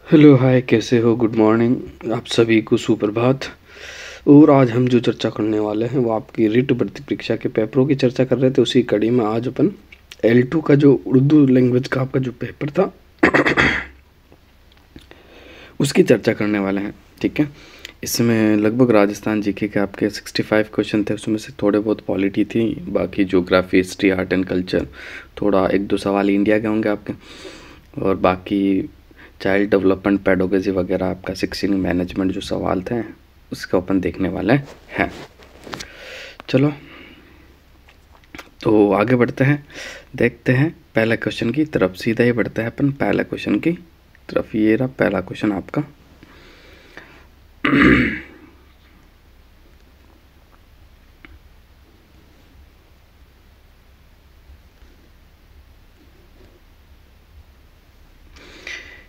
Hello hi, कैसे हो? Good morning आप सभी को, सुप्रभात। और आज हम जो चर्चा करने वाले हैं वो आपकी रिट भर्ती परीक्षा के पेपरों की चर्चा कर रहे थे। उसी कड़ी में आज अपन L2 का जो उर्दू लैंग्वेज का आपका जो पेपर था उसकी चर्चा करने वाले हैं। ठीक है, इसमें लगभग राजस्थान जीके के आपके 65 क्वेश्चन थे। उसमें से थोड़े बहुत पॉलिटी थी, बाकी geography, history, art and culture, थोड़ा एक दो सवाल इंडिया के होंगे आपके, और बाकी चाइल्ड डेवलपमेंट, पेडोगेजी वगैरह, आपका शिक्षण मैनेजमेंट जो सवाल थे उसका अपन देखने वाले हैं। चलो तो आगे बढ़ते हैं, देखते हैं पहला क्वेश्चन की तरफ। सीधा ही बढ़ते हैं अपन पहला क्वेश्चन की तरफ। ये रहा पहला क्वेश्चन आपका।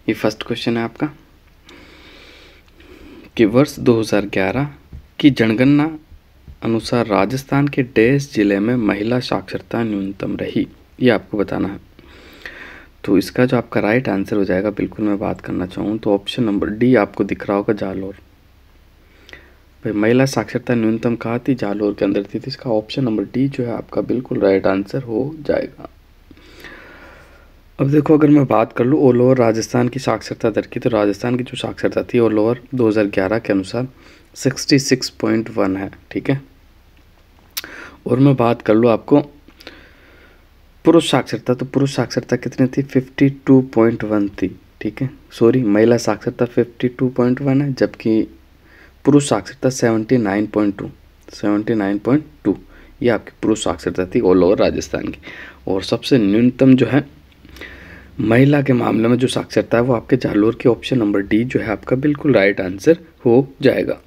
ये फर्स्ट क्वेश्चन है आपका कि वर्ष 2011 की जनगणना अनुसार राजस्थान के डैश जिले में महिला साक्षरता न्यूनतम रही, ये आपको बताना है। तो इसका जो आपका राइट आंसर हो जाएगा, बिल्कुल मैं बात करना चाहूँ तो ऑप्शन नंबर डी आपको दिख रहा होगा, जालोर। भाई महिला साक्षरता न्यूनतम कहाँ थी? जालोर के अंदर थी। तो इसका ऑप्शन नंबर डी जो है आपका बिल्कुल राइट आंसर हो जाएगा। अब देखो, अगर मैं बात कर लूँ ऑल ओवर राजस्थान की साक्षरता दर की, तो राजस्थान की जो साक्षरता थी ऑल ओवर 2011 के अनुसार 66.1 है। ठीक है, और मैं बात कर लूँ आपको पुरुष साक्षरता, तो पुरुष साक्षरता कितनी थी? 52.1 थी। ठीक है, सॉरी, महिला साक्षरता 52.1 है, जबकि पुरुष साक्षरता 79.2 ये आपकी पुरुष साक्षरता थी ऑल ओवर राजस्थान की। और सबसे न्यूनतम जो है महिला के मामले में जो साक्षरता है वो आपके जालोर के ऑप्शन नंबर डी जो है आपका बिल्कुल राइट आंसर हो जाएगा।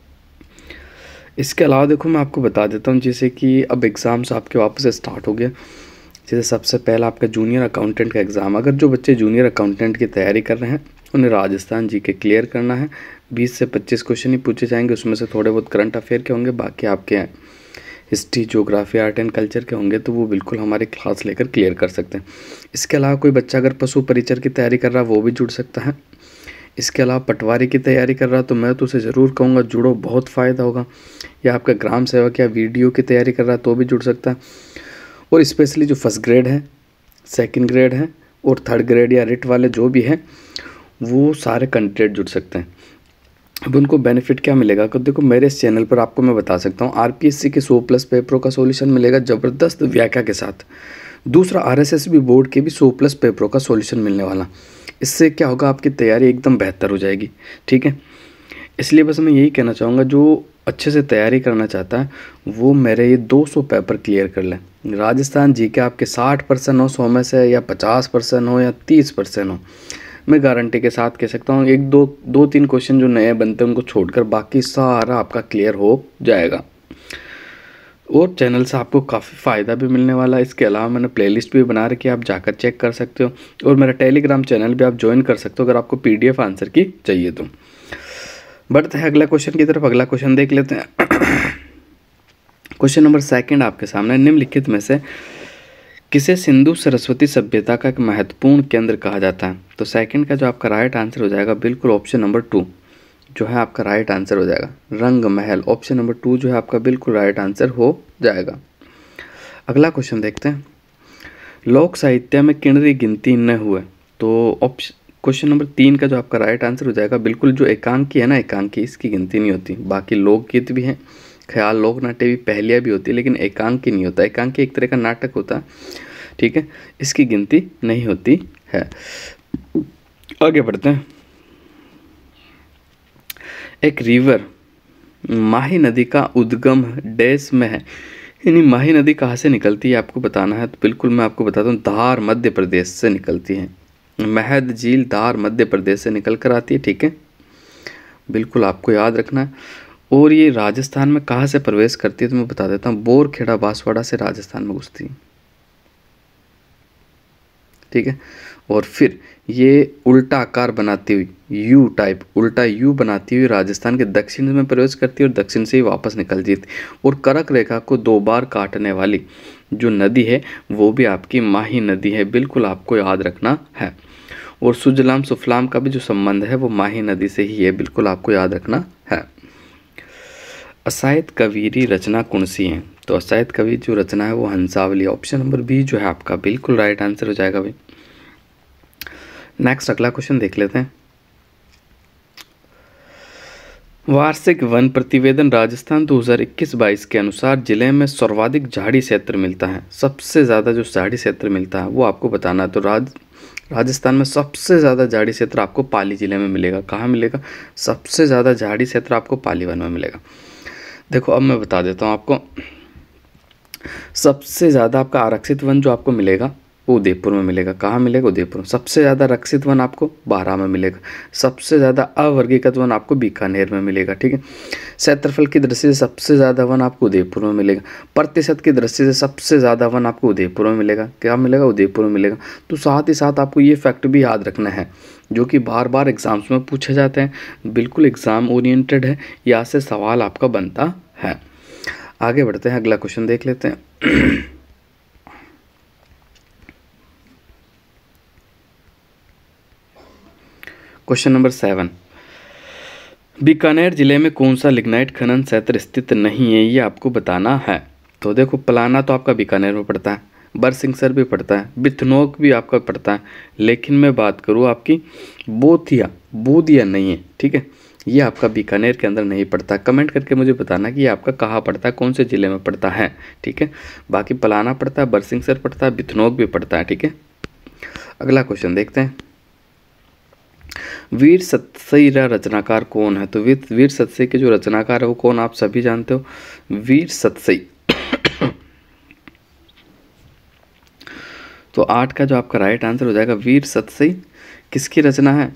इसके अलावा देखो, मैं आपको बता देता हूँ, जैसे कि अब एग्ज़ाम्स आपके वापस से स्टार्ट हो गए। जैसे सबसे पहला आपका जूनियर अकाउंटेंट का एग्ज़ाम, अगर जो बच्चे जूनियर अकाउंटेंट की तैयारी कर रहे हैं उन्हें राजस्थान जीके क्लियर करना है। 20 से 25 क्वेश्चन ही पूछे जाएंगे, उसमें से थोड़े बहुत करंट अफेयर के होंगे, बाकी आपके history, geography, art and culture के होंगे, तो वो बिल्कुल हमारी क्लास लेकर क्लियर कर सकते हैं। इसके अलावा कोई बच्चा अगर पशु परिचर की तैयारी कर रहा है वो भी जुड़ सकता है। इसके अलावा पटवारी की तैयारी कर रहा है तो मैं तो उसे ज़रूर कहूँगा जुड़ो, बहुत फ़ायदा होगा। या आपका ग्राम सेवक या वीडियो की तैयारी कर रहा है तो भी जुड़ सकता है। और स्पेशली जो फर्स्ट ग्रेड है, सेकंड ग्रेड है और थर्ड ग्रेड या रिट वाले जो भी हैं, वो सारे कैंडिडेट जुड़ सकते हैं। अब उनको बेनिफिट क्या मिलेगा? तो देखो, मेरे इस चैनल पर आपको मैं बता सकता हूँ, आरपीएससी के 100+ पेपरों का सॉल्यूशन मिलेगा ज़बरदस्त व्याख्या के साथ। दूसरा, आरएसएसबी बोर्ड के भी 100+ पेपरों का सॉल्यूशन मिलने वाला। इससे क्या होगा, आपकी तैयारी एकदम बेहतर हो जाएगी। ठीक है, इसलिए बस मैं यही कहना चाहूँगा, जो अच्छे से तैयारी करना चाहता है वो मेरे ये 200 पेपर क्लियर कर लें। राजस्थान जीके आपके 60% हो 100 में से, या 50% हो या 30% हो, मैं गारंटी के साथ कह सकता हूँ एक दो तीन क्वेश्चन जो नए बनते हैं उनको छोड़कर बाकी सारा आपका क्लियर हो जाएगा। और चैनल से आपको काफ़ी फ़ायदा भी मिलने वाला है। इसके अलावा मैंने प्लेलिस्ट भी बना रखी है, आप जाकर चेक कर सकते हो। और मेरा टेलीग्राम चैनल भी आप ज्वाइन कर सकते हो अगर आपको PDF आंसर की चाहिए तो। बढ़ते हैं अगला क्वेश्चन की तरफ। अगला क्वेश्चन देख लेते हैं। क्वेश्चन नंबर 2 आपके सामने, निम्नलिखित में से किसे सिंधु सरस्वती सभ्यता का एक महत्वपूर्ण केंद्र कहा जाता है? तो सेकंड का जो आपका राइट आंसर हो जाएगा बिल्कुल ऑप्शन नंबर 2 जो है आपका राइट आंसर हो जाएगा। रंग महल, ऑप्शन नंबर 2 जो है आपका बिल्कुल राइट आंसर हो जाएगा। अगला क्वेश्चन देखते हैं, लोक साहित्य में किन्नरी गिनती न हुए, तो ऑप्शन क्वेश्चन नंबर 3 का जो आपका राइट आंसर हो जाएगा बिल्कुल, जो एकांकी है ना, एकांकी, इसकी गिनती नहीं होती। बाकी लोकगीत भी हैं, ख्याल, लोक नाट्य भी, पहलिया भी होती है, लेकिन एकांकी नहीं होता। एकांकी एक तरह का नाटक होता है। ठीक है, इसकी गिनती नहीं होती है। आगे बढ़ते हैं। एक रिवर माही नदी का उद्गम डैश में है, यानी माही नदी कहाँ से निकलती है आपको बताना है। तो बिल्कुल मैं आपको बताता हूँ, धार मध्य प्रदेश से निकलती है। महद झील धार मध्य प्रदेश से निकल कर आती है। ठीक है, बिल्कुल आपको याद रखना है। और ये राजस्थान में कहाँ से प्रवेश करती है तो मैं बता देता हूँ, बोरखेड़ा बांसवाड़ा से राजस्थान में घुसती है। ठीक है, और फिर ये उल्टा आकार बनाती हुई यू टाइप, उल्टा यू बनाती हुई राजस्थान के दक्षिण में प्रवेश करती है और दक्षिण से ही वापस निकल जाती है। और कर्क रेखा को 2 बार काटने वाली जो नदी है वो भी आपकी माही नदी है, बिल्कुल आपको याद रखना है। और सुजलाम सुफलाम का भी जो संबंध है वो माही नदी से ही है, बिल्कुल आपको याद रखना है। असायत कवीरी रचना कौन सी है? तो असायत कवि जो रचना है वो हंसावली, ऑप्शन नंबर बी जो है आपका बिल्कुल राइट आंसर हो जाएगा भाई। नेक्स्ट अगला क्वेश्चन देख लेते हैं। वार्षिक वन प्रतिवेदन राजस्थान 2021-22 के अनुसार जिले में सर्वाधिक झाड़ी क्षेत्र मिलता है। सबसे ज़्यादा जो झाड़ी क्षेत्र मिलता है वो आपको बताना है। तो राजस्थान में सबसे ज़्यादा झाड़ी क्षेत्र आपको पाली जिले में मिलेगा। कहाँ मिलेगा? सबसे ज़्यादा झाड़ी क्षेत्र आपको पाली वन में मिलेगा। देखो अब मैं बता देता हूँ आपको, सबसे ज़्यादा आपका आरक्षित वन जो आपको मिलेगा वो उदयपुर में मिलेगा। कहाँ मिलेगा? उदयपुर में। सबसे ज़्यादा रक्षित वन आपको बारां में मिलेगा। सबसे ज़्यादा अवर्गीकृत वन आपको बीकानेर में मिलेगा। ठीक है, क्षेत्रफल की दृष्टि से सबसे ज़्यादा वन आपको उदयपुर में मिलेगा। प्रतिशत की दृष्टि से सबसे ज़्यादा वन आपको उदयपुर में मिलेगा। क्या मिलेगा? उदयपुर में मिलेगा। तो साथ ही साथ आपको ये फैक्ट भी याद रखना है जो कि बार बार एग्जाम्स में पूछे जाते हैं, बिल्कुल एग्ज़ाम ओरिएंटेड है, यहाँ से सवाल आपका बनता है। आगे बढ़ते हैं, अगला क्वेश्चन देख लेते हैं। क्वेश्चन नंबर 7, बीकानेर जिले में कौन सा लिग्नाइट खनन क्षेत्र स्थित नहीं है, ये आपको बताना है। तो देखो पलाना तो आपका बीकानेर में पड़ता है, बरसिंगसर भी पड़ता है, बिथनोक भी आपका पड़ता है, लेकिन मैं बात करूँ आपकी बोधिया नहीं है। ठीक है, ये आपका बीकानेर के अंदर नहीं पड़ता। कमेंट करके मुझे बताना कि ये आपका कहाँ पड़ता है, कौन से ज़िले में पड़ता है। ठीक है, बाकी पलाना पड़ता है, बरसिंगसर पड़ता है, बिथनोक भी पड़ता है। ठीक है, अगला क्वेश्चन देखते हैं। वीर सतसई रचनाकार कौन है? तो वीर सतसई के जो रचनाकार है वो कौन, आप सभी जानते हो, वीर सतसई। तो 8 का जो आपका राइट आंसर हो जाएगा वीर सतसई। किसकी रचना है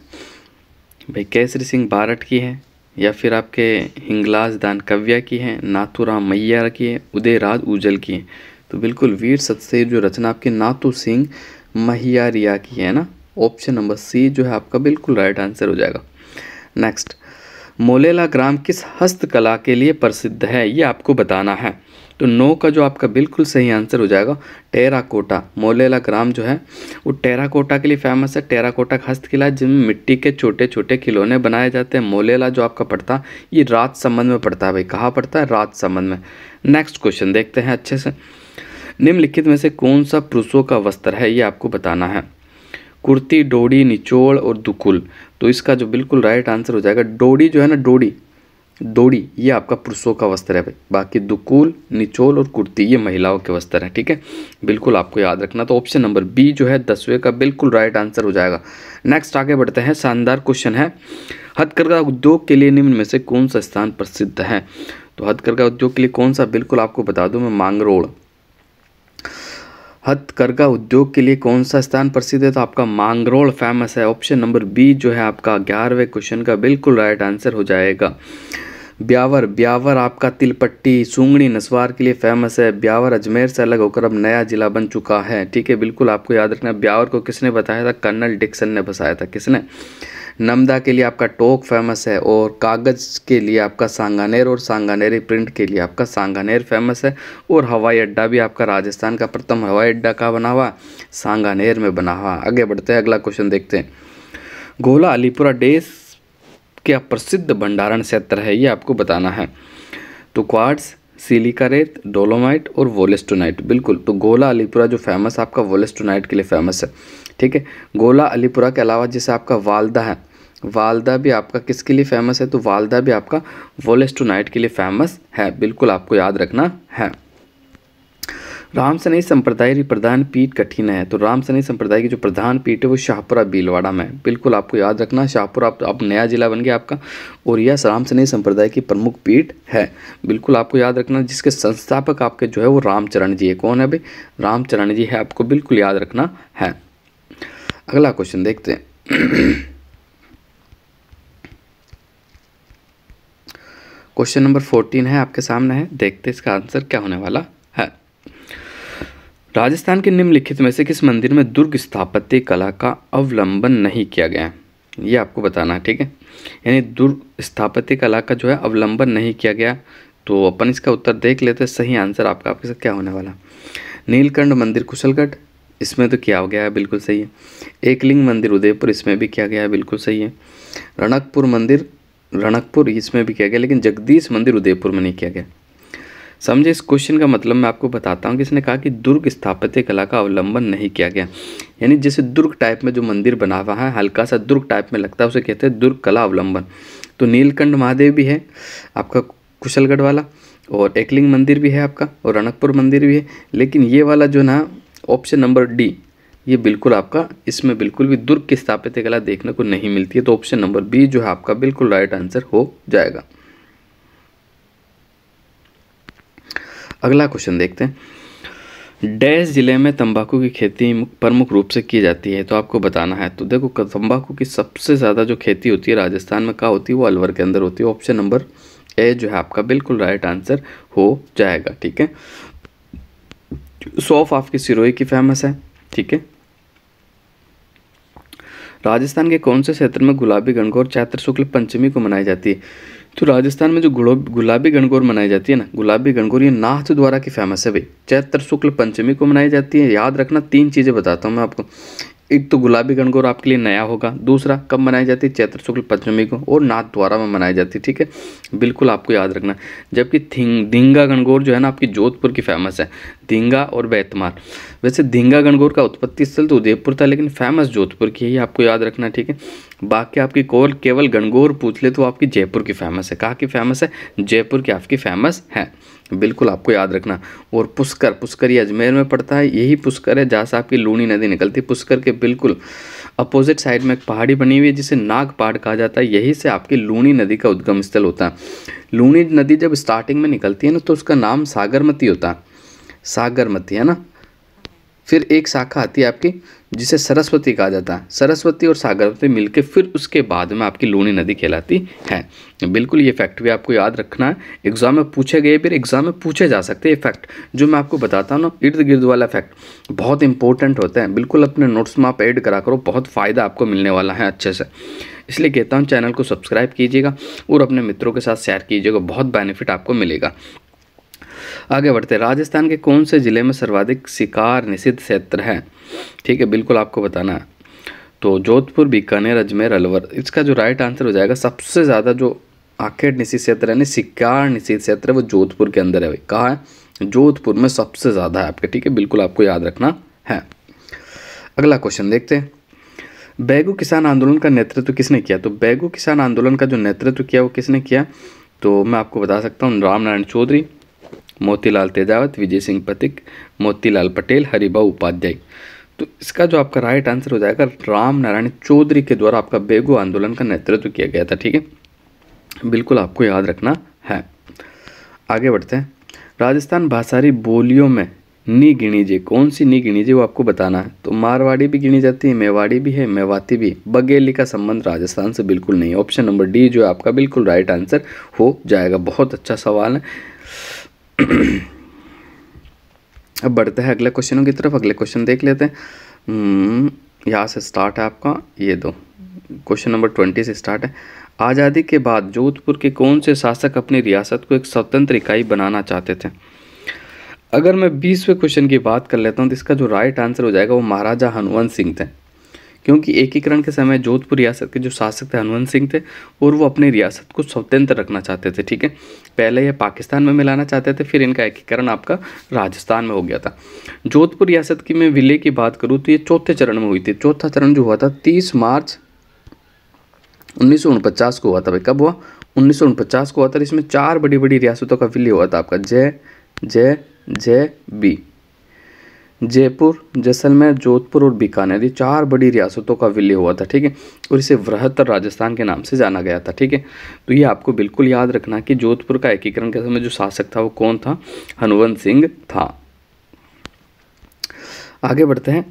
भाई? केसरी सिंह बारठ की है, या फिर आपके हिंगलाज दान कव्या की है, नाथूराम मैया की है, उदयराज उजल की है। तो बिल्कुल वीर सतसई जो रचना आपकी नाथू सिंह मैयारिया की है ना, ऑप्शन नंबर सी जो है आपका बिल्कुल राइट आंसर हो जाएगा। नेक्स्ट, मोलेला ग्राम किस हस्तकला के लिए प्रसिद्ध है, ये आपको बताना है। तो 9 का जो आपका बिल्कुल सही आंसर हो जाएगा टेराकोटा। मोलेला ग्राम जो है वो टेराकोटा के लिए फेमस है। टेराकोटा का हस्तकला है जिनमें मिट्टी के छोटे छोटे खिलौने बनाए जाते हैं। मोलेला जो आपका पड़ता है ये राजसमंद में पड़ता है भाई। कहाँ पड़ता है? राजसमंद में। नेक्स्ट क्वेश्चन देखते हैं अच्छे से। निम्नलिखित में से कौन सा पुरुषों का वस्त्र है, ये आपको बताना है। कुर्ती, डोडी, निचोड़ और दुकुल। तो इसका जो बिल्कुल राइट आंसर हो जाएगा डोडी जो है ना, डोडी ये आपका पुरुषों का वस्त्र है भाई। बाकी दुकुल, निचोल और कुर्ती ये महिलाओं के वस्त्र है। ठीक है, बिल्कुल आपको याद रखना। तो ऑप्शन नंबर बी जो है 10वें का बिल्कुल राइट आंसर हो जाएगा। नेक्स्ट आगे बढ़ते हैं, शानदार क्वेश्चन है। हथकरघा उद्योग के लिए निम्न में से कौन सा स्थान प्रसिद्ध है? तो हथकरघा उद्योग के लिए कौन सा, बिल्कुल आपको बता दूं मैं, मांगरोळ। हथकरघा उद्योग के लिए कौन सा स्थान प्रसिद्ध है? तो आपका मांगरोळ फेमस है। ऑप्शन नंबर बी जो है आपका 11वें क्वेश्चन का बिल्कुल राइट आंसर हो जाएगा। ब्यावर आपका तिलपट्टी, सूंगड़ी, नस्वार के लिए फेमस है। ब्यावर अजमेर से अलग होकर अब नया जिला बन चुका है। ठीक है, बिल्कुल आपको याद रखना। ब्यावर को किसने बताया था? कर्नल डिक्सन ने बताया था। किसने? नमदा के लिए आपका टोक फेमस है, और कागज़ के लिए आपका सांगानेर, और सांगानेरी प्रिंट के लिए आपका सांगानेर फेमस है। और हवाई अड्डा भी आपका राजस्थान का प्रथम हवाई अड्डा कहाँ बना हुआ? सांगानेर में बना हुआ। आगे बढ़ते हैं, अगला क्वेश्चन देखते हैं। गोला अलीपुरा देश क्या प्रसिद्ध भंडारण क्षेत्र है, ये आपको बताना है। तो क्वार्ट्ज, सिलिका रेत, डोलोमाइट और वोलेस्टोनाइट। बिल्कुल, तो गोला अलीपुरा जो फेमस आपका वोलेस्टोनाइट के लिए फेमस है। ठीक है, गोला अलीपुरा के अलावा जैसे आपका वालदा है, वालदा भी आपका किसके लिए फेमस है? तो वालदा भी आपका वोलेस्टोनाइट के लिए फेमस है। बिल्कुल आपको याद रखना है। रामसनई संप्रदाय की प्रधान पीठ कठिन है। तो रामसनई संप्रदाय की जो प्रधान पीठ है वो शाहपुरा भीलवाड़ा में है। बिल्कुल आपको याद रखना, शाहपुरा अब नया जिला बन गया आपका, और यह रामसनई संप्रदाय की प्रमुख पीठ है। बिल्कुल आपको याद रखना, जिसके संस्थापक आपके जो है वो रामचरण जी है। कौन है भाई? रामचरण जी है, आपको बिल्कुल याद रखना है। अगला क्वेश्चन देखते हैं। क्वेश्चन नंबर 14 है आपके सामने है, देखते इसका आंसर क्या होने वाला है। राजस्थान के निम्नलिखित में से किस मंदिर में दुर्ग स्थापत्य कला का अवलंबन नहीं किया गया है, ये आपको बताना है। ठीक है, यानी दुर्ग स्थापत्य कला का जो है अवलंबन नहीं किया गया। तो अपन इसका उत्तर देख लेते हैं। सही आंसर आपका आपके साथ क्या होने वाला। नीलकंठ मंदिर कुशलगढ़, इसमें तो क्या हो गया है, बिल्कुल सही है। एकलिंग मंदिर उदयपुर, इसमें भी किया गया है, बिल्कुल सही है। रणकपुर मंदिर, रणकपुर, इसमें भी किया गया, लेकिन जगदीश मंदिर उदयपुर में नहीं किया गया। समझे इस क्वेश्चन का मतलब मैं आपको बताता हूँ कि इसने कहा कि दुर्ग स्थापत्य कला का अवलंबन नहीं किया गया, यानी जैसे दुर्ग टाइप में जो मंदिर बना हुआ है, हल्का सा दुर्ग टाइप में लगता है, उसे कहते हैं दुर्ग कला अवलंबन। तो नीलकंठ महादेव भी है आपका कुशलगढ़ वाला, और एकलिंग मंदिर भी है आपका, और रणकपुर मंदिर भी है, लेकिन ये वाला जो ना ऑप्शन नंबर डी, ये बिल्कुल आपका, इसमें बिल्कुल भी दुर्ग की स्थापत्य कला देखने को नहीं मिलती है। तो ऑप्शन नंबर बी जो है आपका बिल्कुल राइट आंसर हो जाएगा। अगला क्वेश्चन देखते हैं। डैश जिले में तंबाकू की खेती प्रमुख रूप से की जाती है, तो आपको बताना है। तो देखो तंबाकू की सबसे ज़्यादा जो खेती होती है राजस्थान में कहाँ होती है, वो अलवर के अंदर होती है। ऑप्शन नंबर ए जो है आपका बिल्कुल राइट आंसर हो जाएगा। ठीक है, सौंफ आपकी सिरोही की फेमस है। ठीक है, राजस्थान के कौन से क्षेत्र में गुलाबी गणगौर चैत्र शुक्ल पंचमी को मनाई जाती है? तो राजस्थान में जो गुलाबी गणगौर मनाई जाती है ना, गुलाबी गणगौर, ये नाथ द्वारा की फेमस है भाई। चैत्र शुक्ल पंचमी को मनाई जाती है। याद रखना, 3 चीज़ें बताता हूँ मैं आपको। एक तो गुलाबी गणगौर आपके लिए नया होगा, दूसरा कब मनाई जाती है, चैत्र शुक्ल पंचमी को, और नाथ द्वारा में मनाई जाती है। ठीक है, बिल्कुल आपको याद रखना। जबकि धींगा गणगौर जो है ना आपकी जोधपुर की फेमस है, धींगा और बैतमार। वैसे धींगा गणगौर का उत्पत्ति स्थल तो उदयपुर था, लेकिन फेमस जोधपुर की है, ये आपको याद रखना। ठीक है, बाकी आपकी केवल गणगौर पूछ ले तो आपकी जयपुर की फेमस है। कहाँ की फेमस है? जयपुर की आपकी फेमस है, बिल्कुल आपको याद रखना। और पुष्कर, पुष्कर ये अजमेर में पड़ता है, यही पुष्कर है जहाँ से आपकी लूनी नदी निकलती है। पुष्कर के बिल्कुल अपोजिट साइड में एक पहाड़ी बनी हुई है जिसे नाग पहाड़ कहा जाता है, यही से आपकी लूनी नदी का उद्गम स्थल होता है। लूनी नदी जब स्टार्टिंग में निकलती है ना, तो उसका नाम सागरमती होता है, सागरमती है ना। फिर एक शाखा आती है आपकी जिसे सरस्वती कहा जाता है, सरस्वती और सागरमती मिलके फिर उसके बाद में आपकी लूनी नदी कहलाती है। बिल्कुल ये फैक्ट भी आपको याद रखना है, एग्जाम में पूछे गए, फिर एग्जाम में पूछे जा सकते हैं। ये फैक्ट जो मैं आपको बताता हूँ ना, इर्द गिर्द वाला फैक्ट बहुत इंपॉर्टेंट होता है। बिल्कुल अपने नोट्स में आप ऐड करा करो, बहुत फ़ायदा आपको मिलने वाला है अच्छे से। इसलिए कहता हूँ चैनल को सब्सक्राइब कीजिएगा और अपने मित्रों के साथ शेयर कीजिएगा, बहुत बेनिफिट आपको मिलेगा। आगे बढ़ते हैं। राजस्थान के कौन से जिले में सर्वाधिक शिकार निषिद्ध क्षेत्र है? ठीक है, बिल्कुल आपको बताना है। तो जोधपुर, बीकानेर, अजमेर, अलवर, इसका जो राइट आंसर हो जाएगा, सबसे ज़्यादा जो आखेट निषिद्ध क्षेत्र है, शिकार निषिद्ध क्षेत्र है, वो जोधपुर के अंदर है भाई। कहाँ है? जोधपुर में सबसे ज़्यादा है आपके। ठीक है, बिल्कुल आपको याद रखना है। अगला क्वेश्चन देखते हैं। बैगू किसान आंदोलन का नेतृत्व किसने किया? तो बैगू किसान आंदोलन का जो नेतृत्व किया वो किसने किया? तो मैं आपको बता सकता हूँ, रामनारायण चौधरी, मोतीलाल तेजावत, विजय सिंह पथिक, मोतीलाल पटेल, हरिभाऊ उपाध्याय। तो इसका जो आपका राइट आंसर हो जाएगा, रामनारायण चौधरी के द्वारा आपका बैगू आंदोलन का नेतृत्व किया गया था। ठीक है, बिल्कुल आपको याद रखना है। आगे बढ़ते हैं। राजस्थान भाषाई बोलियों में नी गिनी जे, कौन सी नी गिनी जे वो आपको बताना है। तो मारवाड़ी भी गिनी जाती है, मेवाड़ी भी है, मेवाती भी। बघेली का संबंध राजस्थान से बिल्कुल नहीं है। ऑप्शन नंबर डी जो है आपका बिल्कुल राइट आंसर हो जाएगा। बहुत अच्छा सवाल है। अब बढ़ते हैं अगले क्वेश्चनों की तरफ। अगले क्वेश्चन देख लेते हैं। यहाँ से स्टार्ट है आपका, ये दो क्वेश्चन नंबर 20 से स्टार्ट है। आज़ादी के बाद जोधपुर के कौन से शासक अपनी रियासत को एक स्वतंत्र इकाई बनाना चाहते थे? अगर मैं 20वें क्वेश्चन की बात कर लेता हूँ तो इसका जो राइट आंसर हो जाएगा वो महाराजा हनुवंत सिंह थे, क्योंकि एकीकरण के समय जोधपुर रियासत के जो शासक थे हनुवंत सिंह थे, और वो अपनी रियासत को स्वतंत्र रखना चाहते थे। ठीक है, पहले ये पाकिस्तान में मिलाना चाहते थे, फिर इनका एकीकरण आपका राजस्थान में हो गया था। जोधपुर रियासत की मैं विलय की बात करूँ तो ये चौथे चरण में हुई थी। चौथा चरण जो हुआ था 30 मार्च 1949 को हुआ था भाई। कब हुआ? 1949 को हुआ था। इसमें 4 बड़ी बड़ी रियासतों का विलय हुआ था आपका, जय बी, जयपुर, जैसलमेर, जोधपुर और बीकानेर, ये 4 बड़ी रियासतों का विलय हुआ था। ठीक है, और इसे बृहत्तर राजस्थान के नाम से जाना गया था। ठीक है, तो ये आपको बिल्कुल याद रखना कि जोधपुर का एकीकरण के समय जो शासक था वो कौन था? हनुवंत सिंह था। आगे बढ़ते हैं।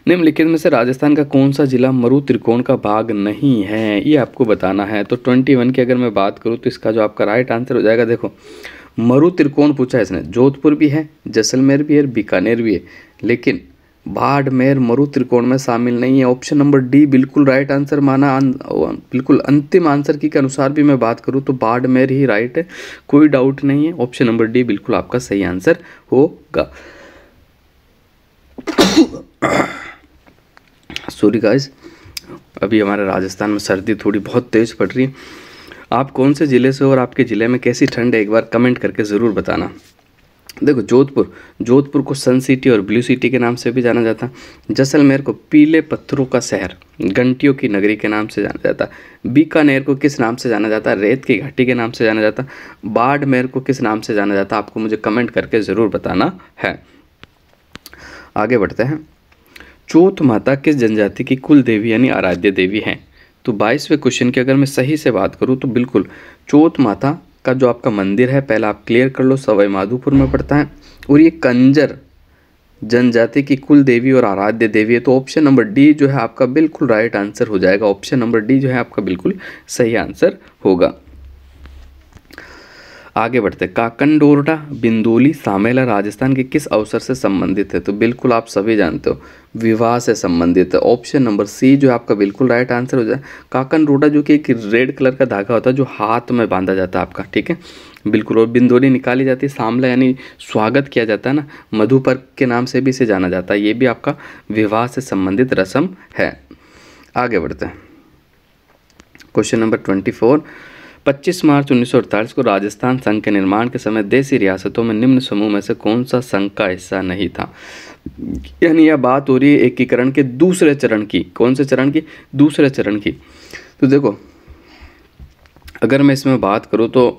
निम्नलिखित में से राजस्थान का कौन सा जिला मरु त्रिकोण का भाग नहीं है, ये आपको बताना है। तो 21 की अगर मैं बात करूँ तो इसका जो आपका राइट आंसर हो जाएगा, देखो मरु त्रिकोण पूछा है इसने, जोधपुर भी है, जैसलमेर भी है, बीकानेर भी है, लेकिन बाड़मेर मरु त्रिकोण में शामिल नहीं है। ऑप्शन नंबर डी बिल्कुल राइट आंसर माना। बिल्कुल अंतिम आंसर की के अनुसार भी मैं बात करूँ तो बाड़मेर ही राइट है, कोई डाउट नहीं है। ऑप्शन नंबर डी बिल्कुल आपका सही आंसर होगा। सॉरी गाइस, अभी हमारे राजस्थान में सर्दी थोड़ी बहुत तेज़ पड़ रही है। आप कौन से ज़िले से हो और आपके ज़िले में कैसी ठंड है, एक बार कमेंट करके ज़रूर बताना। देखो, जोधपुर को सन सिटी और ब्लू सिटी के नाम से भी जाना जाता है। जैसलमेर को पीले पत्थरों का शहर, घंटियों की नगरी के नाम से जाना जाता है। बीकानेर को किस नाम से जाना जाता है? रेत की घाटी के नाम से जाना जाता है। बाड़मेर को किस नाम से जाना जाता है? आपको मुझे कमेंट करके ज़रूर बताना है। आगे बढ़ते हैं। चौथ माता किस जनजाति की कुल देवी यानी आराध्य देवी है? तो 22वें क्वेश्चन की अगर मैं सही से बात करूँ तो बिल्कुल चौथ माता का जो आपका मंदिर है, पहला आप क्लियर कर लो, सवाई माधोपुर में पड़ता है और ये कंजर जनजाति की कुल देवी और आराध्य देवी है। तो ऑप्शन नंबर डी जो है आपका बिल्कुल राइट आंसर हो जाएगा। ऑप्शन नंबर डी जो है आपका बिल्कुल सही आंसर होगा। आगे बढ़ते, काकंडोरडा बिंदोली सामेला राजस्थान के किस अवसर से संबंधित है? तो बिल्कुल आप सभी जानते हो, विवाह से संबंधित है। ऑप्शन नंबर सी जो है आपका बिल्कुल राइट आंसर हो जाए। काकंडोरडा जो कि एक रेड कलर का धागा होता है जो हाथ में बांधा जाता है आपका, ठीक है, बिल्कुल। और बिंदोली निकाली जाती है, सामला यानी स्वागत किया जाता है ना, मधुपर्क के नाम से भी इसे जाना जाता है। ये भी आपका विवाह से संबंधित रस्म है। आगे बढ़ते हैं। क्वेश्चन नंबर 24, 25 मार्च 1948 को राजस्थान संघ के निर्माण के समय देशी रियासतों में निम्न समूह में से कौन सा संघ का हिस्सा नहीं था? यानी यह बात हो रही है एकीकरण के दूसरे चरण की। कौन से चरण की? दूसरे चरण की। तो देखो, अगर मैं इसमें बात करूँ तो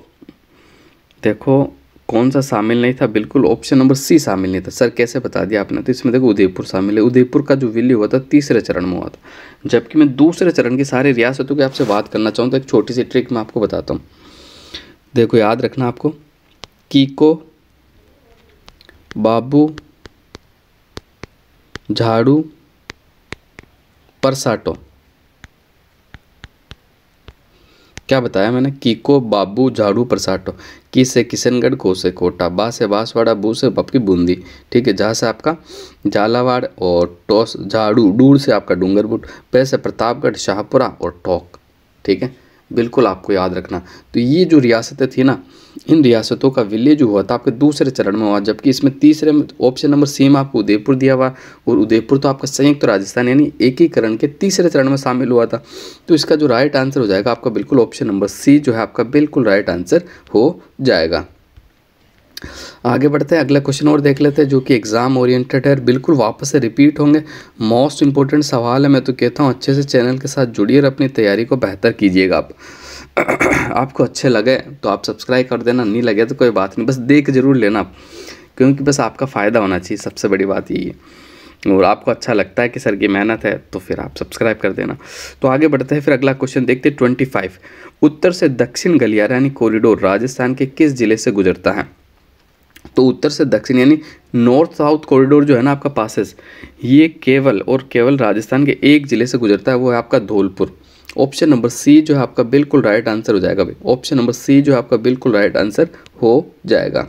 देखो कौन सा शामिल नहीं था? बिल्कुल ऑप्शन नंबर सी शामिल नहीं था। सर कैसे बता दिया आपने? तो इसमें देखो उदयपुर शामिल है। उदयपुर का जो विलय हुआ था तीसरे चरण में हुआ था, जबकि मैं दूसरे चरण की सारी रियासतों की आपसे बात करना चाहूँ तो एक छोटी सी ट्रिक मैं आपको बताता हूँ। देखो याद रखना आपको, कीको, बाबू, झाड़ू, परसाटो। क्या बताया मैंने? कीको, बाबू, झाड़ू, परसाटो। की से किशनगढ़, को से कोटा, बा से बांसवाड़ा, बू से आपकी बूंदी, ठीक है, जहाँ से आपका झालावाड़, और टॉस झाड़ू, डूर से आपका डूंगरपुर, पे से प्रतापगढ़, शाहपुरा और टोंक, ठीक है, बिल्कुल आपको याद रखना। तो ये जो रियासतें थी ना, इन रियासतों का विलय जो हुआ था आपके दूसरे चरण में हुआ, जबकि इसमें तीसरे में ऑप्शन नंबर सी में आपको उदयपुर दिया हुआ, और उदयपुर तो आपका संयुक्त राजस्थान यानी एकीकरण के तीसरे चरण में शामिल हुआ था। तो इसका जो राइट आंसर हो जाएगा आपका बिल्कुल ऑप्शन नंबर सी जो है आपका बिल्कुल राइट आंसर हो जाएगा। आगे बढ़ते हैं, अगला क्वेश्चन और देख लेते हैं जो कि एग्जाम ओरिएंटेड है, बिल्कुल वापस से रिपीट होंगे। मोस्ट इंपॉर्टेंट सवाल है, मैं तो कहता हूँ अच्छे से चैनल के साथ जुड़िए और अपनी तैयारी को बेहतर कीजिएगा। आप आपको अच्छे लगे तो आप सब्सक्राइब कर देना, नहीं लगे तो कोई बात नहीं, बस देख जरूर लेना आप, क्योंकि बस आपका फ़ायदा होना चाहिए, सबसे बड़ी बात यही है। और आपको अच्छा लगता है कि सर की मेहनत है तो फिर आप सब्सक्राइब कर देना। तो आगे बढ़ते हैं, फिर अगला क्वेश्चन देखते हैं 25। उत्तर से दक्षिण गलियारा यानी कॉरिडोर राजस्थान के किस जिले से गुजरता है? तो उत्तर से दक्षिण यानी नॉर्थ साउथ कॉरिडोर जो है ना आपका पासेस, ये केवल और केवल राजस्थान के एक जिले से गुजरता है, वो है आपका धौलपुर। ऑप्शन नंबर सी जो है आपका बिल्कुल राइट आंसर हो जाएगा भाई। ऑप्शन नंबर सी जो है आपका बिल्कुल राइट आंसर हो जाएगा।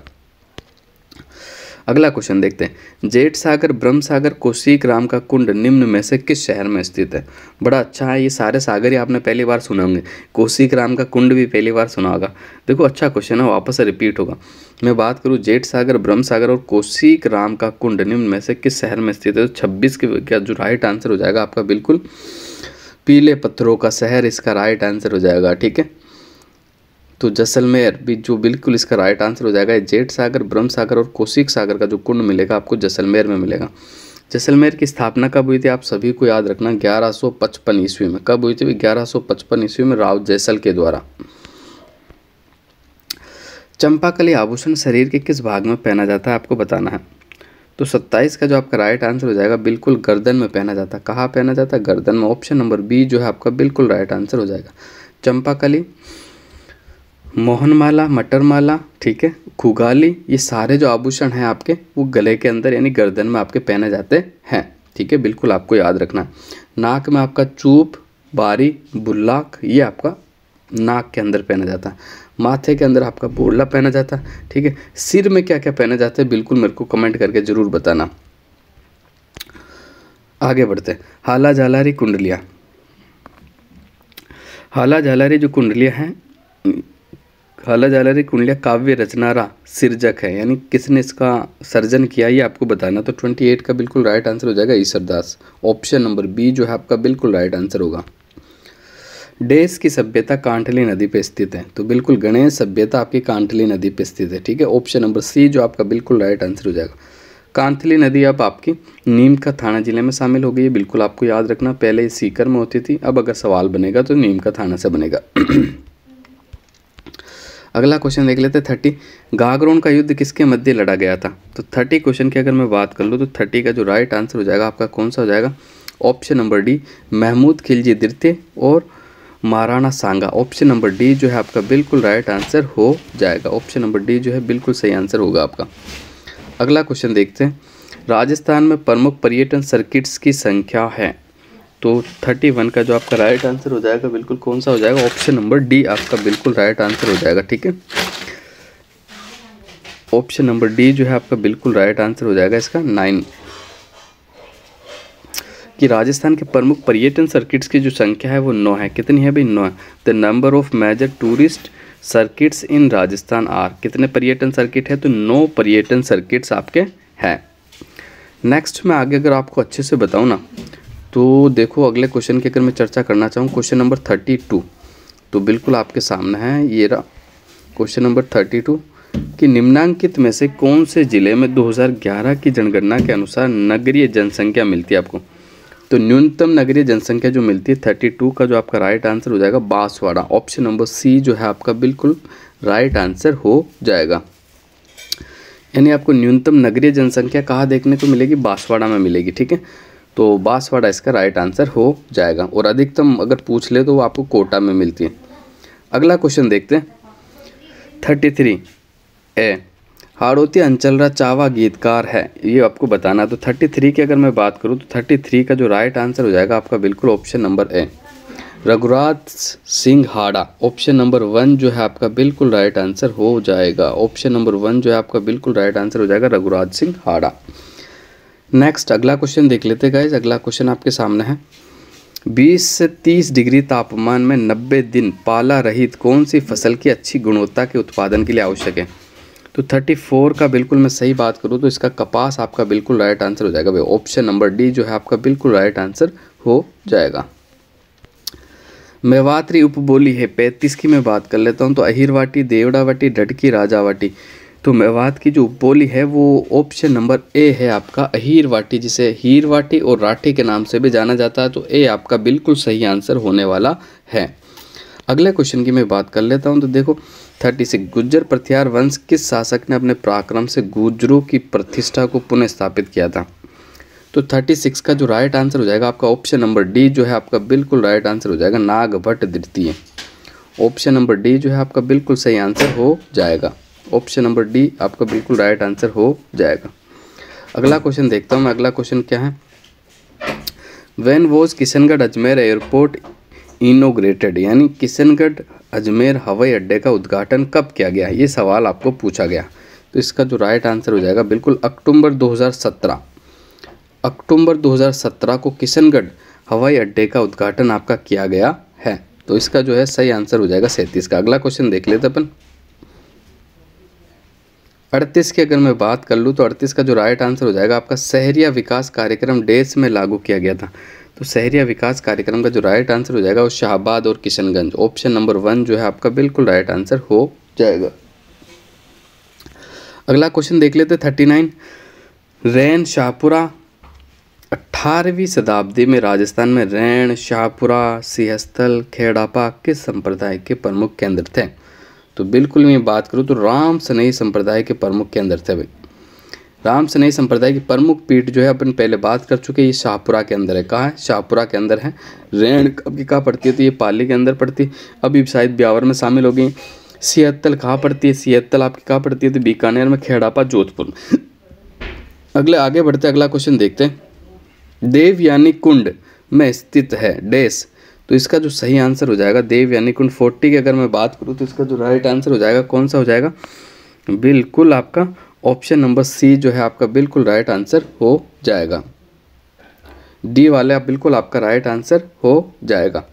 अगला क्वेश्चन देखते हैं, जेठ सागर, ब्रह्म सागर, कोसीक राम का कुंड निम्न में से किस शहर में स्थित है? बड़ा अच्छा है, ये सारे सागर ही आपने पहली बार सुने होंगे, कोसीक राम का कुंड भी पहली बार सुना होगा। देखो अच्छा क्वेश्चन है, वापस से रिपीट होगा। मैं बात करूँ जेठ सागर, ब्रह्म सागर और कोसीक राम का कुंड निम्न में से किस शहर में स्थित है? तो 26 का जो राइट आंसर हो जाएगा आपका बिल्कुल पीले पत्थरों का शहर इसका राइट आंसर हो जाएगा, ठीक है। तो जैसलमेर भी जो बिल्कुल इसका राइट आंसर हो जाएगा। जेठ सागर, ब्रह्म सागर और कोसीक सागर का जो कुंड मिलेगा आपको जैसलमेर में मिलेगा। जैसलमेर की स्थापना कब हुई थी आप सभी को याद रखना, 1155 ईस्वी में। कब हुई थी? 1155 ईस्वी में राव जैसल के द्वारा। चंपाकली आभूषण शरीर के किस भाग में पहना जाता है आपको बताना है। तो 27 का जो आपका राइट आंसर हो जाएगा बिल्कुल गर्दन में पहना जाता है। कहाँ पहना जाता है? गर्दन में। ऑप्शन नंबर बी जो है आपका बिल्कुल राइट आंसर हो जाएगा। चंपाकली, मोहनमाला, मटरमाला, ठीक है, खुगाली, ये सारे जो आभूषण हैं आपके वो गले के अंदर यानी गर्दन में आपके पहने जाते हैं, ठीक है, बिल्कुल आपको याद रखना। नाक में आपका चूप, बारी, बुल्लाक, ये आपका नाक के अंदर पहना जाता है। माथे के अंदर आपका बोरला पहना जाता है, ठीक है। सिर में क्या क्या पहना जाता है बिल्कुल मेरे को कमेंट करके जरूर बताना। आगे बढ़ते हैं, हाला झालारी कुंडलियाँ। हाला झालारी जो कुंडलियाँ हैं काला जालरी कुंडलिया काव्य रचनारा सिर्जक है, यानी किसने इसका सर्जन किया ये आपको बताना। तो 28 का बिल्कुल राइट आंसर हो जाएगा ईश्वरदास। ऑप्शन नंबर बी जो है आपका बिल्कुल राइट आंसर होगा। देश की सभ्यता कांठली नदी पे स्थित है, तो बिल्कुल गणेश सभ्यता आपकी कांठली नदी पे स्थित है, ठीक है। ऑप्शन नंबर सी जो आपका बिल्कुल राइट आंसर हो जाएगा। कांठली नदी अब आपकी नीम का थाना जिले में शामिल हो गई है, बिल्कुल आपको याद रखना। पहले ये सीकर में होती थी, अब अगर सवाल बनेगा तो नीम का थाना से बनेगा। अगला क्वेश्चन देख लेते हैं 30। गागरोन का युद्ध किसके मध्य लड़ा गया था। तो 30 क्वेश्चन की अगर मैं बात कर लूँ तो 30 का जो राइट आंसर हो जाएगा आपका कौन सा हो जाएगा। Option number D Mahmud Khilji द्वितीय और Maharana Sanga. Option number D जो है आपका बिल्कुल राइट आंसर हो जाएगा। ऑप्शन नंबर डी जो है बिल्कुल सही आंसर होगा आपका। अगला क्वेश्चन देखते हैं, राजस्थान में प्रमुख पर्यटन सर्किट्स की संख्या है। तो 31 का जो आपका राइट आंसर हो जाएगा बिल्कुल कौन सा हो जाएगा। ऑप्शन नंबर डी आपका बिल्कुल राइट आंसर हो जाएगा, ठीक है। ऑप्शन नंबर डी जो है आपका बिल्कुल राइट आंसर हो जाएगा इसका 9 कि राजस्थान के प्रमुख पर्यटन सर्किट्स की जो संख्या है वो 9 है। कितनी है भाई, 9 है। The number of major tourist circuits in Rajasthan are, कितने पर्यटन सर्किट है, तो 9 पर्यटन सर्किट्स आपके हैं। नेक्स्ट में आगे अगर आपको अच्छे से बताऊँ ना तो देखो अगले क्वेश्चन की अगर मैं चर्चा करना चाहूँ, क्वेश्चन नंबर 32 तो बिल्कुल आपके सामने है ये रहा क्वेश्चन नंबर 32 कि निम्नांकित में से कौन से जिले में 2011 की जनगणना के अनुसार नगरीय जनसंख्या मिलती है आपको। तो न्यूनतम नगरीय जनसंख्या जो मिलती है 32 का जो आपका राइट आंसर हो जाएगा बांसवाड़ा। ऑप्शन नंबर सी जो है आपका बिल्कुल राइट आंसर हो जाएगा। यानी आपको न्यूनतम नगरीय जनसंख्या कहाँ देखने को मिलेगी, बांसवाड़ा में मिलेगी, ठीक है। तो बांसवाड़ा इसका राइट आंसर हो जाएगा। और अधिकतम अगर पूछ ले तो वो आपको कोटा में मिलती है। अगला क्वेश्चन देखते हैं 33 ए हाड़ौती अंचलरा चावा गीतकार है, ये आपको बताना। तो 33 की अगर मैं बात करूँ तो 33 का जो राइट आंसर हो जाएगा आपका बिल्कुल option number A Raghuraj Singh Hada. Option number 1 जो है आपका बिल्कुल राइट आंसर हो जाएगा। ऑप्शन नंबर 1 जो है आपका बिल्कुल राइट आंसर हो जाएगा रघुराज सिंह हाड़ा। नेक्स्ट अगला क्वेश्चन देख लेते हैं गाइज। अगला क्वेश्चन आपके सामने है 20 से 30 डिग्री तापमान में 90 दिन पाला रहित कौन सी फसल की अच्छी गुणवत्ता के उत्पादन के लिए आवश्यक है। तो 34 का बिल्कुल मैं सही बात करूँ तो इसका कपास आपका बिल्कुल राइट आंसर हो जाएगा भाई। ऑप्शन नंबर डी जो है आपका बिल्कुल राइट आंसर हो जाएगा। मेवात्री उपबोली है 35 की मैं बात कर लेता हूँ। तो अहिरवाटी, देवड़ावाटी, डडकी, राजावाटी। तो मेवात की जो उपबोली है वो ऑप्शन नंबर ए है आपका अहिरवाटी, जिसे हीरवाटी और राठी के नाम से भी जाना जाता है। तो ए आपका बिल्कुल सही आंसर होने वाला है। अगले क्वेश्चन की मैं बात कर लेता हूं। तो देखो 36 गुज्जर प्रथियार वंश किस शासक ने अपने पराक्रम से गुर्जरों की प्रतिष्ठा को पुनः स्थापित किया था। तो 36 का जो राइट आंसर हो जाएगा आपका ऑप्शन नंबर डी जो है आपका बिल्कुल राइट आंसर हो जाएगा नागभट्ट द्वितीय। ऑप्शन नंबर डी जो है आपका बिल्कुल सही आंसर हो जाएगा। ऑप्शन नंबर डी आपका बिल्कुल राइट आंसर हो जाएगा। अगला क्वेश्चन देखता हूँ मैं। अगला क्वेश्चन क्या है, when was Kishangarh Ajmer airport inaugurated, यानी किशनगढ़ अजमेर हवाई अड्डे का उद्घाटन कब किया गया, ये सवाल आपको पूछा गया। तो इसका जो राइट आंसर हो जाएगा बिल्कुल अक्टूबर 2017। अक्टूबर 2017 को किशनगढ़ हवाई अड्डे का उद्घाटन आपका किया गया है। तो इसका जो है सही आंसर हो जाएगा 37 का। अगला क्वेश्चन देख लेते अपन 38 की अगर मैं बात कर लूँ तो 38 का जो राइट आंसर हो जाएगा आपका शहरिया विकास कार्यक्रम देश में लागू किया गया था। तो शहरिया विकास कार्यक्रम का जो राइट आंसर हो जाएगा वो शाहबाद और किशनगंज। ऑप्शन नंबर 1 जो है आपका बिल्कुल राइट आंसर हो जाएगा। अगला क्वेश्चन देख लेते 39 रैन शाहपुरा 18वीं शताब्दी में राजस्थान में रैन, शाहपुरा, सिंहस्थल, खेड़ापा किस संप्रदाय के प्रमुख केंद्र थे। तो बिल्कुल मैं बात करूँ तो राम सनई संप्रदाय के प्रमुख केंद्र थे भाई। राम सनई संप्रदाय की प्रमुख पीठ जो है अपन पहले बात कर चुके हैं, ये शाहपुरा के अंदर है। कहाँ है, शाहपुरा के अंदर है। रैन कब कहाँ पड़ती है, तो ये पाली के अंदर पड़ती है, अभी शायद ब्यावर में शामिल हो गई। सिहत्तल कहाँ पड़ती है, सिहत्तल आपकी कहाँ पड़ती है, तो बीकानेर में, खेड़ापा जोधपुर। अगले आगे बढ़ते अगला क्वेश्चन देखते हैं, देव यानी कुंड में स्थित है डैश। तो इसका जो सही आंसर हो जाएगा देव यानी कुंड। 40 की अगर मैं बात करूँ तो इसका जो राइट आंसर हो जाएगा कौन सा हो जाएगा, बिल्कुल आपका ऑप्शन नंबर सी जो है आपका बिल्कुल राइट आंसर हो जाएगा। डी वाले आप बिल्कुल आपका राइट आंसर हो जाएगा।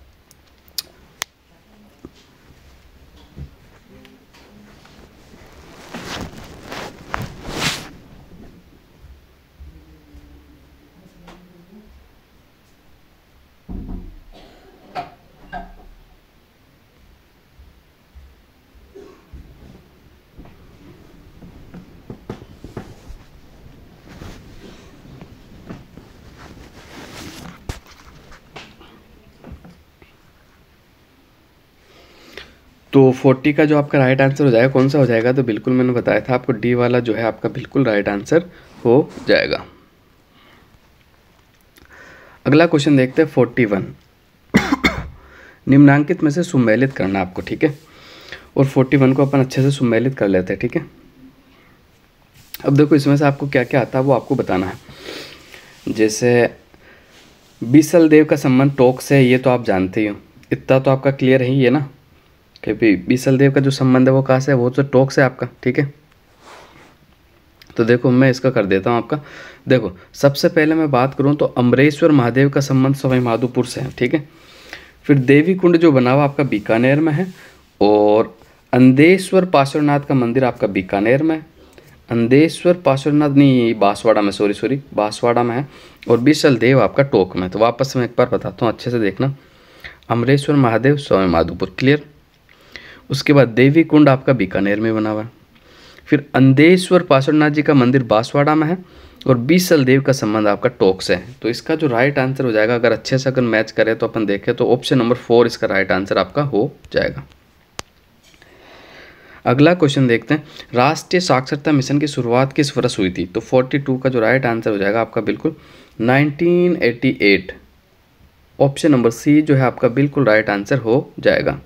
तो 40 का जो आपका राइट आंसर हो जाएगा कौन सा हो जाएगा, तो बिल्कुल मैंने बताया था आपको डी वाला जो है आपका बिल्कुल राइट आंसर हो जाएगा। अगला क्वेश्चन देखते हैं 41। निम्नांकित में से सुमेलित करना आपको, ठीक है। और 41 को अपन अच्छे से सुमेलित कर लेते हैं, ठीक है। अब देखो इसमें से आपको क्या क्या आता है वो आपको बताना है। जैसे बीसल देव का संबंध टोक से है, ये तो आप जानते ही हो, इतना तो आपका क्लियर ही है ना कि बीसल देव का जो संबंध है वो कहाँ से है, वो तो टोक से आपका, ठीक है। तो देखो मैं इसका कर देता हूँ आपका। देखो सबसे पहले मैं बात करूँ तो अमरेश्वर महादेव का संबंध सवाई माधोपुर से है, ठीक है। फिर देवी कुंड जो बना हुआ आपका बीकानेर में है, और अंदेश्वर पार्श्वनाथ का मंदिर आपका बीकानेर में है। अंदेश्वर पार्श्वनाथ नहीं, बांसवाड़ा में, सॉरी बांसवाड़ा में है। और बीसल देव आपका टोक में। तो वापस मैं एक बार बताता हूँ, अच्छे से देखना। अमरेश्वर महादेव सवाई माधोपुर, क्लियर। उसके बाद देवी कुंड आपका बीकानेर में बना हुआ है। फिर अंदेश्वर पार्श्वनाथ जी का मंदिर बांसवाड़ा में है, और बीसल देव का संबंध आपका टोक से है। तो इसका जो राइट आंसर हो जाएगा, अगर अच्छे से अगर मैच करें तो अपन देखें तो ऑप्शन नंबर 4 इसका राइट आंसर आपका हो जाएगा। अगला क्वेश्चन देखते हैं, राष्ट्रीय साक्षरता मिशन की शुरुआत किस वर्ष हुई थी। तो 42 का जो राइट आंसर हो जाएगा आपका बिल्कुल 1988। ऑप्शन नंबर सी जो है आपका बिल्कुल राइट आंसर हो जाएगा।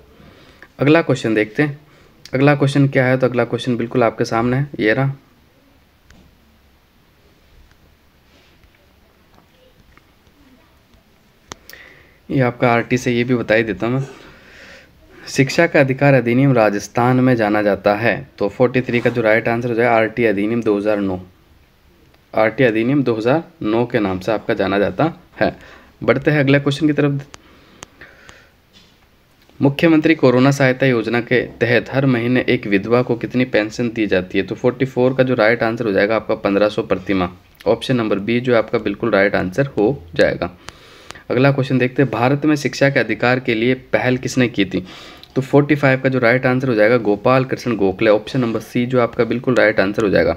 अगला क्वेश्चन देखते हैं, अगला क्वेश्चन क्या है। तो अगला क्वेश्चन बिल्कुल आपके सामने है, ये रहा। ये आपका आरटी से, ये भी बता ही देता हूँ मैं। शिक्षा का अधिकार अधिनियम राजस्थान में जाना जाता है। तो 43 का जो राइट आंसर हो जाएगा आरटी अधिनियम 2009। आरटी अधिनियम 2009 के नाम से आपका जाना जाता है। बढ़ते हैं अगले क्वेश्चन की तरफ। मुख्यमंत्री कोरोना सहायता योजना के तहत हर महीने एक विधवा को कितनी पेंशन दी जाती है। तो 44 का जो राइट आंसर हो जाएगा आपका 1500 प्रति माह। ऑप्शन नंबर बी जो है आपका बिल्कुल राइट आंसर हो जाएगा। अगला क्वेश्चन देखते हैं, भारत में शिक्षा के अधिकार के लिए पहल किसने की थी। तो 45 का जो राइट आंसर हो जाएगा Gopal Krishna Gokhale. Option number C जो आपका बिल्कुल राइट आंसर हो जाएगा।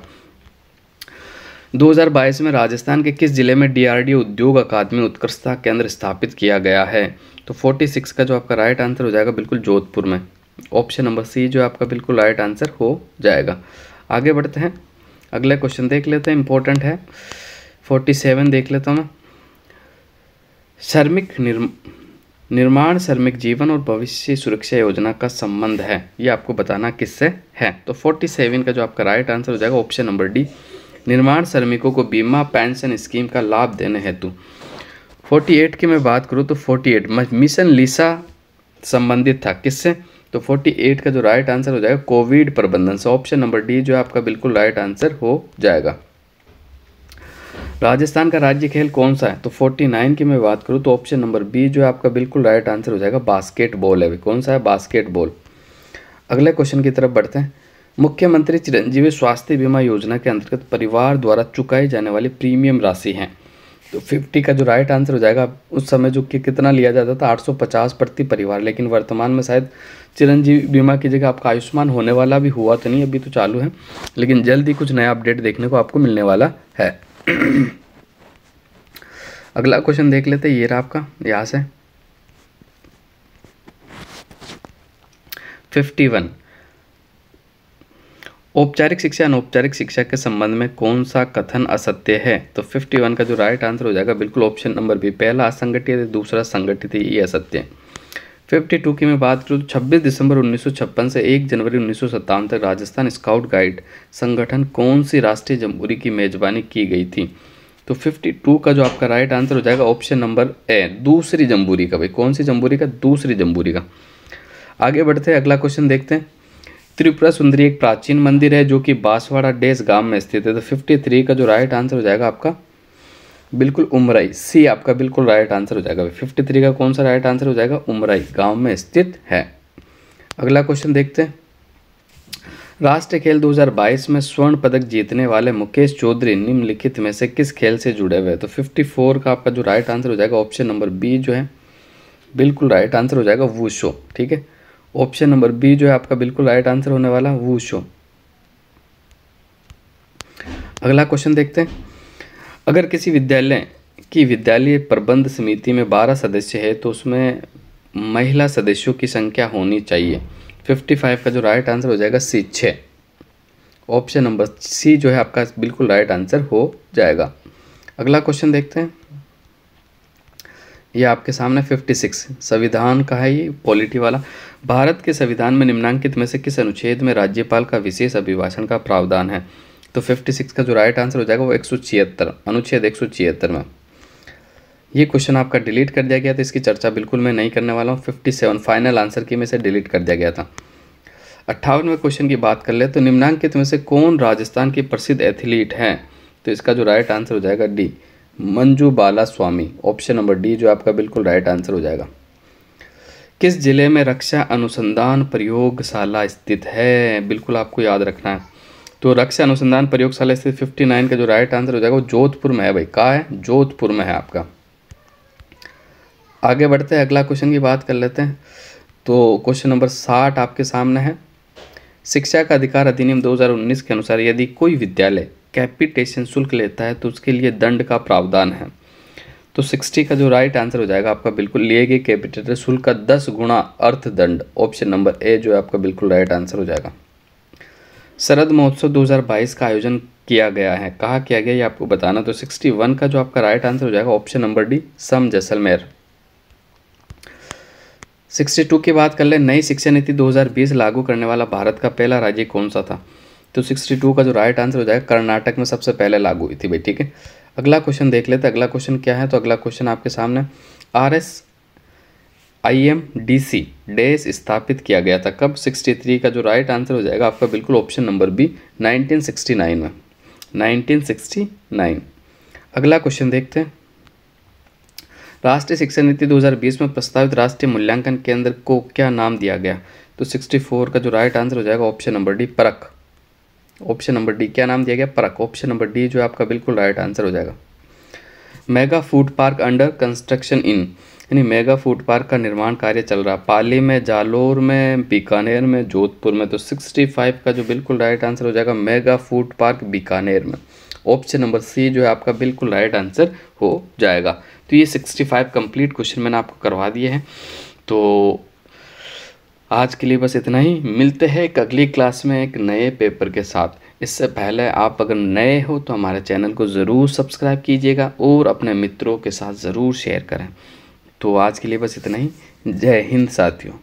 2022 में राजस्थान के किस जिले में डीआरडीओ उद्योग अकादमी उत्कृष्टता केंद्र स्थापित किया गया है। तो 46 का जो आपका राइट आंसर हो जाएगा बिल्कुल जोधपुर में। ऑप्शन नंबर सी जो आपका बिल्कुल राइट आंसर हो जाएगा। आगे बढ़ते हैं, अगला क्वेश्चन देख लेते हैं, इंपॉर्टेंट है। 47 देख लेता हूँ मैं। श्रमिक निर्माण श्रमिक जीवन और भविष्य सुरक्षा योजना का संबंध है, ये आपको बताना किससे है। तो 47 का जो आपका राइट आंसर हो जाएगा ऑप्शन नंबर डी, निर्माण श्रमिकों को बीमा पेंशन स्कीम का लाभ देने हेतु। 48 की मैं बात करूँ तो 48 मिशन लिसा संबंधित था किससे। तो 48 का जो राइट आंसर हो जाएगा कोविड प्रबंधन से। ऑप्शन नंबर डी जो है आपका बिल्कुल राइट आंसर हो जाएगा। राजस्थान का राज्य खेल कौन सा है। तो 49 की मैं बात करूँ तो ऑप्शन नंबर बी जो है आपका बिल्कुल राइट आंसर हो जाएगा बास्केटबॉल है। कौन सा है, बास्केटबॉल। अगले क्वेश्चन की तरफ बढ़ते हैं। मुख्यमंत्री चिरंजीवी स्वास्थ्य बीमा योजना के अंतर्गत परिवार द्वारा चुकाई जाने वाली प्रीमियम राशि है। तो 50 का जो राइट आंसर हो जाएगा, उस समय जो कि कितना लिया जाता था 850 प्रति परिवार, लेकिन वर्तमान में शायद चिरंजीवी बीमा की जगह आपका आयुष्मान होने वाला भी हुआ तो नहीं, अभी तो चालू है, लेकिन जल्द ही कुछ नया अपडेट देखने को आपको मिलने वाला है। अगला क्वेश्चन देख लेते हैं, ये रहा आपका, यहाँ से 51 औपचारिक शिक्षा अनौपचारिक शिक्षा के संबंध में कौन सा कथन असत्य है। तो 51 का जो राइट आंसर हो जाएगा बिल्कुल ऑप्शन नंबर बी, पहला असंगठित दूसरा संगठित, ये असत्य है। 52 की मैं बात करूँ तो 26 दिसंबर 1956 से 1 जनवरी 1957 तक राजस्थान स्काउट गाइड संगठन कौन सी राष्ट्रीय जमहूरी की मेजबानी की गई थी। तो 52 का जो आपका राइट आंसर हो जाएगा ऑप्शन नंबर ए, दूसरी जमहूरी का। भाई कौन सी जमहूरी का, दूसरी जमहूरी का। आगे बढ़ते हैं, अगला क्वेश्चन देखते हैं। त्रिपुरा सुंदरी एक प्राचीन मंदिर है जो कि बांसवाड़ा डेस गांव में स्थित है। तो 53 का जो राइट आंसर हो जाएगा आपका बिल्कुल उमराई, सी आपका बिल्कुल राइट आंसर हो जाएगा। 53 का कौन सा राइट आंसर हो जाएगा, उमराई गांव में स्थित है। अगला क्वेश्चन देखते हैं। राष्ट्रीय खेल 2022 में स्वर्ण पदक जीतने वाले मुकेश चौधरी निम्नलिखित में से किस खेल से जुड़े हुए हैं। तो 54 का आपका जो राइट आंसर हो जाएगा ऑप्शन नंबर बी जो है बिल्कुल राइट आंसर हो जाएगा वुशो। ठीक है, ऑप्शन नंबर बी जो है आपका बिल्कुल राइट आंसर होने वाला वुशो। अगला क्वेश्चन देखते हैं। अगर किसी विद्यालय की विद्यालय प्रबंध समिति में 12 सदस्य है तो उसमें महिला सदस्यों की संख्या होनी चाहिए। 55 का जो राइट आंसर हो जाएगा सी 6। ऑप्शन नंबर सी जो है आपका बिल्कुल राइट आंसर हो जाएगा। अगला क्वेश्चन देखते हैं। ये आपके सामने 56 संविधान का है, ये पॉलिटी वाला। भारत के संविधान में निम्नलिखित में से किस अनुच्छेद में राज्यपाल का विशेष अभिभाषण का प्रावधान है? तो 56 का जो राइट आंसर हो जाएगा वो 176 अनुच्छेद 176 में। ये क्वेश्चन आपका डिलीट कर दिया गया था, इसकी चर्चा बिल्कुल मैं नहीं करने वाला हूँ। 57 फाइनल आंसर की में से डिलीट कर दिया गया था। 58वें क्वेश्चन की बात कर ले तो निम्नलिखित में से कौन राजस्थान की प्रसिद्ध एथलीट हैं? तो इसका जो राइट आंसर हो जाएगा डी मंजू बाला स्वामी। ऑप्शन नंबर डी जो आपका बिल्कुल राइट आंसर हो जाएगा। किस जिले में रक्षा अनुसंधान प्रयोगशाला स्थित है? बिल्कुल आपको याद रखना है। तो रक्षा अनुसंधान प्रयोगशाला स्थित 59 का जो राइट आंसर हो जाएगा वो जोधपुर में है भाई। कहाँ है? जोधपुर में है आपका। आगे बढ़ते हैं, अगला क्वेश्चन की बात कर लेते हैं। तो क्वेश्चन नंबर 60 आपके सामने है। शिक्षा का अधिकार अधिनियम 2019 के अनुसार यदि कोई विद्यालय कैपिटेशन शुल्क लेता है तो उसके लिए दंड का प्रावधान है। तो 60 का जो राइट आंसर हो जाएगा आपका बिल्कुल लिए गए कैपिटेशन शुल्क का 10 गुना अर्थदंड। ऑप्शन नंबर ए जो है आपका बिल्कुल राइट आंसर हो जाएगा। शरद महोत्सव 2022 का आयोजन किया गया है, कहाँ किया गया ये आपको बताना। तो 61 का जो आपका राइट आंसर हो जाएगा ऑप्शन नंबर डी सम जैसलमेर। 62 की बात कर ले, नई शिक्षा नीति 2020 लागू करने वाला भारत का पहला राज्य कौन सा था? तो 62 का जो राइट आंसर हो जाएगा कर्नाटक में सबसे पहले लागू हुई थी भाई। ठीक है, अगला क्वेश्चन देख लेते हैं। अगला क्वेश्चन क्या है? तो अगला क्वेश्चन आपके सामने RSIMDC डैश स्थापित किया गया था कब? 63 का जो राइट आंसर हो जाएगा आपका बिल्कुल ऑप्शन नंबर बी 1969 में। 1969। अगला क्वेश्चन देखते हैं। राष्ट्रीय शिक्षा नीति 2020 में प्रस्तावित राष्ट्रीय मूल्यांकन केंद्र को क्या नाम दिया गया? तो 64 का जो राइट आंसर हो जाएगा ऑप्शन नंबर डी परख। ऑप्शन नंबर डी क्या नाम दिया गया? परख। ऑप्शन नंबर डी जो आपका बिल्कुल राइट आंसर हो जाएगा। Mega food park under construction इन, यानी मेगा फूड पार्क का निर्माण कार्य चल रहा पाली में, जालोर में, बीकानेर में, जोधपुर में। तो 65 का जो बिल्कुल राइट आंसर हो जाएगा मेगा फूड पार्क बीकानेर में। ऑप्शन नंबर सी जो है आपका बिल्कुल राइट आंसर हो जाएगा। तो ये 65 कंप्लीट क्वेश्चन मैंने आपको करवा दिए हैं। तो आज के लिए बस इतना ही। मिलते हैं एक अगली क्लास में एक नए पेपर के साथ। इससे पहले आप अगर नए हो तो हमारे चैनल को ज़रूर सब्सक्राइब कीजिएगा और अपने मित्रों के साथ ज़रूर शेयर करें। तो आज के लिए बस इतना ही। जय हिंद साथियों।